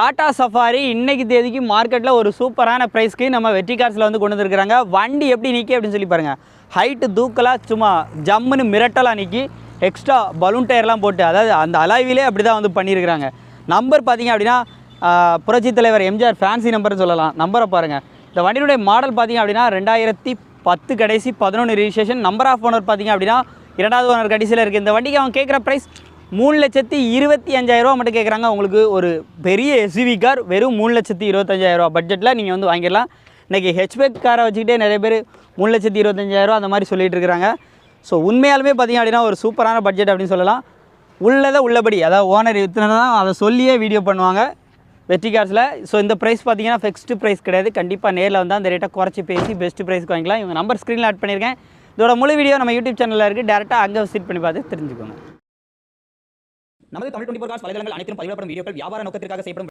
Tata safari இன்னைக்கு தேதிக்கு மார்க்கெட்டில் ஒரு சூப்பரான ப்ரைஸ்க்கு நம்ம வெற்றி கார்ஸில் வந்து கொண்டு வந்துருக்குறாங்க. வண்டி எப்படி நிற்கி அப்படின்னு சொல்லி பாருங்கள். ஹைட்டு தூக்கலாக சும்மா ஜம்முன்னு மிரட்டலாக நிற்கி எக்ஸ்ட்ரா பலூன் டயர்லாம் போட்டு, அதாவது அந்த அலாய்விலே அப்படி தான் வந்து பண்ணியிருக்கிறாங்க. நம்பர் பார்த்திங்க அப்படின்னா புரட்சி தலைவர் எம்ஜிஆர் ஃபேன்சி நம்பர்னு சொல்லலாம். நம்பரை பாருங்கள். இந்த வண்டியினுடைய மாடல் பார்த்திங்க அப்படின்னா 2010 கடைசி 11 ரிஜிஸ்ட்ரேஷன். நம்பர் ஆஃப் ஓனர் பார்த்திங்க அப்படின்னா 2வது ஓனர் கடைசியில் இருக்குது. இந்த வண்டிக்கு அவங்க கேட்குற ப்ரைஸ் 3,25,000 மட்டும் கேட்குறாங்க. உங்களுக்கு ஒரு பெரிய எஸ்யூவி கார் வெறும் 3,25,000 பட்ஜெட்டில் நீங்கள் வந்து வாங்கிடலாம். இன்றைக்கி ஹெச்பேக் காரை வச்சுக்கிட்டே நிறைய பேர் 3,25,000 அந்த மாதிரி சொல்லிகிட்டு இருக்கிறாங்க. ஸோ உண்மையாலுமே பார்த்திங்க அப்படின்னா ஒரு சூப்பரான பட்ஜெட் அப்படின்னு சொல்லலாம். உள்ளதை உள்ளபடி, அதாவது ஓனர் இத்தனை தான் அதை சொல்லியே வீடியோ பண்ணுவாங்க வெற்றி கார்ஸில். ஸோ இந்த ப்ரைஸ் பார்த்திங்கன்னா ஃபிக்ஸ்டு ப்ரைஸ் கிடையாது. கண்டிப்பாக நேரில் வந்து அந்த ரேட்டை குறைச்சி பேசி பெஸ்ட்டு ப்ரைஸ்க்கு வாங்கிக்கலாம். இவங்க நம்பர் ஸ்க்ரீனில் ஆட் பண்ணியிருக்கேன். இதோட முழு வீடியோ நம்ம யூடியூப் சேனலில் இருக்குது. டேரெக்டாக அங்கே விசிட் பண்ணி பார்த்து தெரிஞ்சுக்கோங்க. நமது தமிழ் 24 கார்ஸ் வலைதளங்கள் அனைத்தும் பதிவிடப்படும் வீடியோக்கள் வியாபார நோக்கத்திற்காக செய்யப்படும்